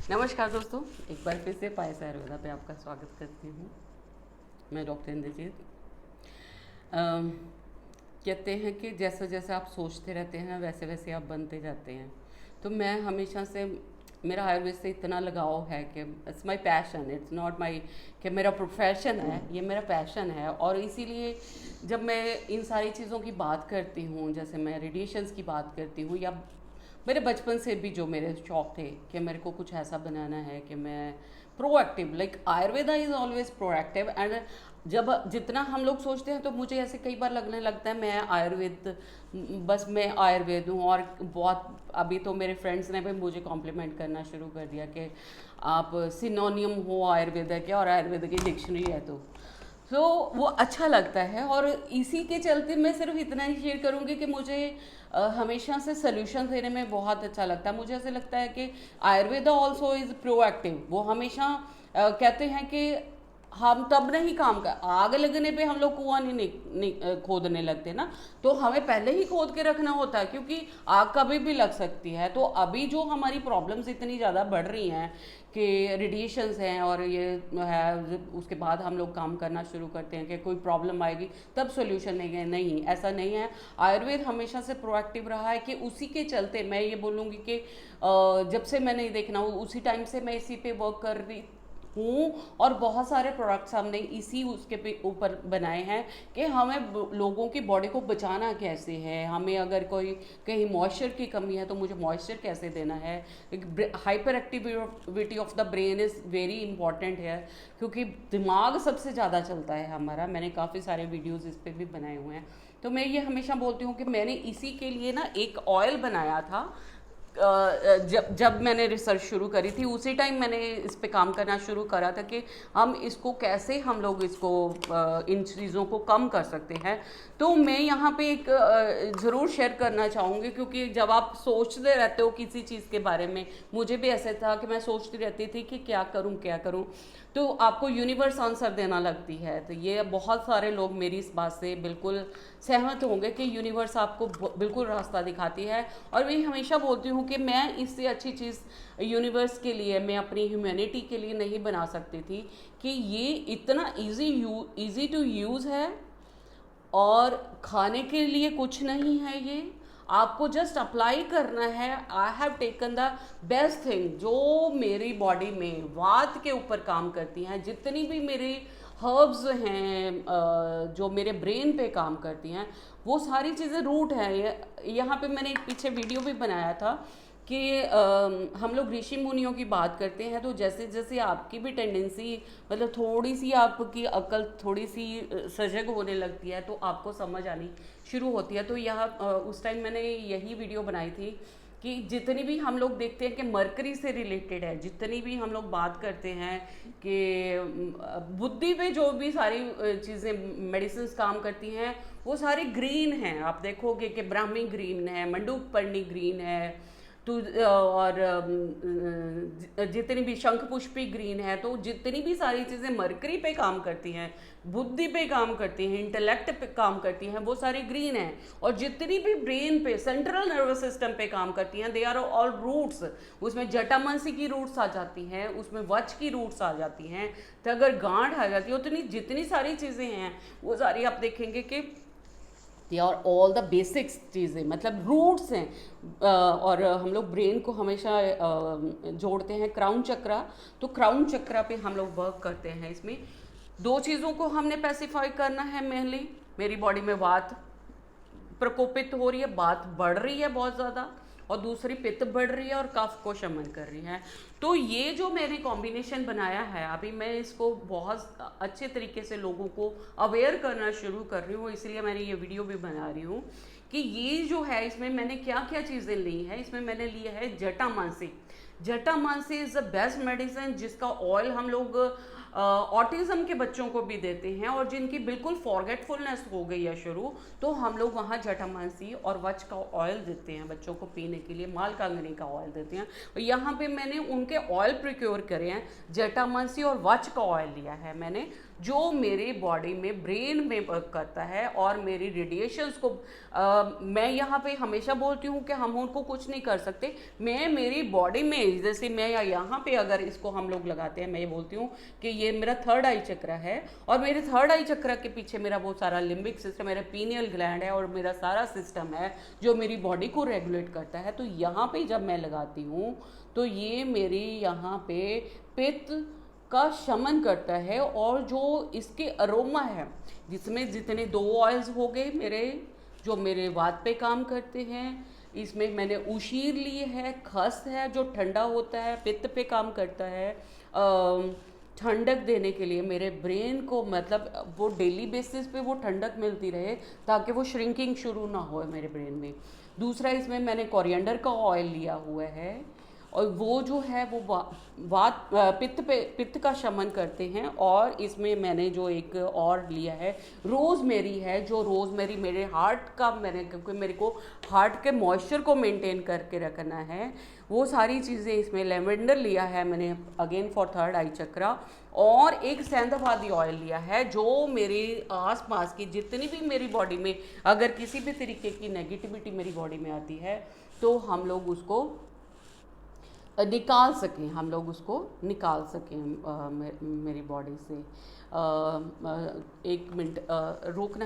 नमस्कार दोस्तों, एक बार फिर से पायस आयुर्वेदा पे आपका स्वागत करती हूँ। मैं डॉक्टर इंद्रजीत। अम, कहते हैं कि जैसा जैसा आप सोचते रहते हैं वैसे वैसे आप बनते जाते हैं। तो मैं हमेशा से, मेरा आयुर्वेद से इतना लगाव है कि it's my passion, it's not my कि मेरा प्रोफेशन है, ये मेरा पैशन है। और इसीलिए जब मैं इन सारी चीज़ों की बात करती हूँ, जैसे मैं रेडिएशंस की बात करती हूँ, या मेरे बचपन से भी जो मेरे शौक थे कि मेरे को कुछ ऐसा बनाना है कि मैं proactive, like Ayurveda is always proactive. And जब जितना हम लोग सोचते हैं तो मुझे ऐसे कई बार लगने लगता है मैं आयुर्वेद, बस मैं आयुर्वेद हूँ। और बहुत अभी तो मेरे फ्रेंड्स ने भी मुझे कॉम्प्लीमेंट करना शुरू कर दिया कि आप सिनोनियम हो आयुर्वेदा के, और आयुर्वेद की डिक्शनरी है। तो वो अच्छा लगता है। और इसी के चलते मैं सिर्फ इतना ही शेयर करूँगी कि मुझे हमेशा से सोल्यूशन देने में बहुत अच्छा लगता है। मुझे ऐसे लगता है कि आयुर्वेदा ऑल्सो इज़ प्रोएक्टिव। वो हमेशा कहते हैं कि हम तब नहीं काम कर, आग लगने पे हम लोग कुआं नहीं खोदने लगते ना, तो हमें पहले ही खोद के रखना होता है, क्योंकि आग कभी भी लग सकती है। तो अभी जो हमारी प्रॉब्लम्स इतनी ज़्यादा बढ़ रही हैं कि रेडिएशंस हैं और ये है, उसके बाद हम लोग काम करना शुरू करते हैं कि कोई प्रॉब्लम आएगी तब सोल्यूशन नहीं है। नहीं, ऐसा नहीं है। आयुर्वेद हमेशा से प्रोएक्टिव रहा है कि उसी के चलते मैं ये बोलूँगी कि जब से मैंने ये देखना उसी टाइम से मैं इसी पे वर्क कर रही हूँ। और बहुत सारे प्रोडक्ट्स हमने इसी उसके पे ऊपर बनाए हैं कि हमें लोगों की बॉडी को बचाना कैसे है, हमें अगर कोई कहीं मॉइस्चर की कमी है तो मुझे मॉइस्चर कैसे देना है। Hyper activity of the brain is very important है, क्योंकि दिमाग सबसे ज़्यादा चलता है हमारा। मैंने काफ़ी सारे वीडियोज़ इस पर भी बनाए हुए हैं। तो मैं ये हमेशा बोलती हूँ कि मैंने इसी के लिए ना एक ऑयल बनाया था। जब जब मैंने रिसर्च शुरू करी थी उसी टाइम मैंने इस पे काम करना शुरू करा था कि हम इसको कैसे, हम लोग इसको इन चीज़ों को कम कर सकते हैं। तो मैं यहाँ पे एक ज़रूर शेयर करना चाहूँगी, क्योंकि जब आप सोचते रहते हो किसी चीज़ के बारे में, मुझे भी ऐसे था कि मैं सोचती रहती थी कि क्या करूँ क्या करूँ, तो आपको यूनिवर्स आंसर देना लगती है। तो ये बहुत सारे लोग मेरी इस बात से बिल्कुल सहमत होंगे कि यूनिवर्स आपको बिल्कुल रास्ता दिखाती है। और मैं हमेशा बोलती हूँ कि मैं इससे अच्छी चीज़ यूनिवर्स के लिए, मैं अपनी ह्यूमैनिटी के लिए नहीं बना सकती थी कि ये इतना इजी टू यूज़ है और खाने के लिए कुछ नहीं है। ये आपको जस्ट अप्लाई करना है। I have taken the best thing जो मेरी बॉडी में वात के ऊपर काम करती हैं, जितनी भी मेरी हर्ब्स हैं जो मेरे ब्रेन पे काम करती हैं, वो सारी चीज़ें रूट हैं। यहाँ पे मैंने एक पीछे वीडियो भी बनाया था कि हम लोग ऋषि मुनियों की बात करते हैं, तो जैसे जैसे आपकी भी टेंडेंसी, मतलब थोड़ी सी आपकी अक्ल थोड़ी सी सजग होने लगती है तो आपको समझ आनी शुरू होती है। तो यह उस टाइम मैंने यही वीडियो बनाई थी कि जितनी भी हम लोग देखते हैं कि मरकरी से रिलेटेड है, जितनी भी हम लोग बात करते हैं कि बुद्धि पे जो भी सारी चीज़ें मेडिसिन काम करती हैं वो सारी ग्रीन हैं। आप देखोगे कि ब्राह्मी ग्रीन है, मंडूक पर्णी ग्रीन है, तो और जितनी भी शंख पुष्पी ग्रीन है। तो जितनी भी सारी चीज़ें मरकरी पे काम करती हैं, बुद्धि पे काम करती हैं, इंटेलेक्ट पे काम करती हैं, वो सारी ग्रीन है। और जितनी भी ब्रेन पे, सेंट्रल नर्वस सिस्टम पे काम करती हैं, दे आर ऑल रूट्स। उसमें जटामांसी की रूट्स आ जाती हैं, उसमें वच की रूट्स आ जाती हैं, तो अगर गांठ आ जाती है, उतनी जितनी सारी चीज़ें हैं वो सारी आप देखेंगे कि they are all the basics चीज़ें, मतलब रूट्स हैं। और हम लोग ब्रेन को हमेशा जोड़ते हैं क्राउन चक्रा। तो क्राउन चक्रा पे हम लोग वर्क करते हैं। इसमें दो चीज़ों को हमने पैसिफाई करना है मेनली। मेरी बॉडी में वात प्रकोपित हो रही है, बात बढ़ रही है बहुत ज़्यादा, और दूसरी पित्त बढ़ रही है और कफ को शमन कर रही है। तो ये जो मैंने कॉम्बिनेशन बनाया है, अभी मैं इसको बहुत अच्छे तरीके से लोगों को अवेयर करना शुरू कर रही हूँ, इसलिए मैंने ये वीडियो भी बना रही हूँ कि ये जो है इसमें मैंने क्या क्या चीज़ें ली हैं। इसमें मैंने लिया है jatamansi. Jatamansi is the best medicine, जिसका ऑयल हम लोग ऑटिज़म के बच्चों को भी देते हैं, और जिनकी बिल्कुल फॉरगेटफुलनेस हो गई है शुरू, तो हम लोग वहाँ जटामांसी और वच का ऑयल देते हैं बच्चों को पीने के लिए, मालकांगनी का ऑयल देते हैं। और यहाँ पे मैंने उनके ऑयल प्रिक्योर करे हैं, जटामांसी और वच का ऑयल लिया है मैंने। जो मेरे बॉडी में ब्रेन में वर्क करता है और मेरी रेडिएशंस को मैं यहाँ पे हमेशा बोलती हूँ कि हम उनको कुछ नहीं कर सकते। मैं मेरी बॉडी में, जैसे मैं यहाँ पे अगर इसको हम लोग लगाते हैं, मैं ये बोलती हूँ कि ये मेरा थर्ड आई चक्र है और मेरे थर्ड आई चक्र के पीछे मेरा बहुत सारा लिम्बिक सिस्टम, मेरा पीनियल ग्लैंड है और मेरा सारा सिस्टम है जो मेरी बॉडी को रेगुलेट करता है। तो यहाँ पे जब मैं लगाती हूँ तो ये मेरी यहाँ पे पित्त का शमन करता है और जो इसके अरोमा है, जिसमें जितने 2 ऑयल्स हो गए मेरे, जो मेरे वात पे काम करते हैं, इसमें मैंने उशीर लिए है, खस है जो ठंडा होता है, पित्त पे काम करता है, ठंडक देने के लिए मेरे ब्रेन को, मतलब वो डेली बेसिस पे वो ठंडक मिलती रहे ताकि वो श्रिंकिंग शुरू ना हो मेरे ब्रेन में। दूसरा, इसमें मैंने कोरिएंडर का ऑयल लिया हुआ है और वो जो है वो वात पित्त का शमन करते हैं। और इसमें मैंने जो एक और लिया है रोज़मेरी है, जो रोज़मेरी मेरे हार्ट का, मैंने, क्योंकि मेरे को हार्ट के मॉइस्चर को मेंटेन करके रखना है, वो सारी चीज़ें इसमें। लेवेंडर लिया है मैंने अगेन फॉर थर्ड आई चक्रा, और एक सेंधवादी ऑयल लिया है जो मेरे आसपास की जितनी भी मेरी बॉडी में अगर किसी भी तरीके की नेगेटिविटी मेरी बॉडी में आती है तो हम लोग उसको निकाल सकें, हम लोग उसको निकाल सकें मेरी बॉडी से। 1 मिनट रोकना।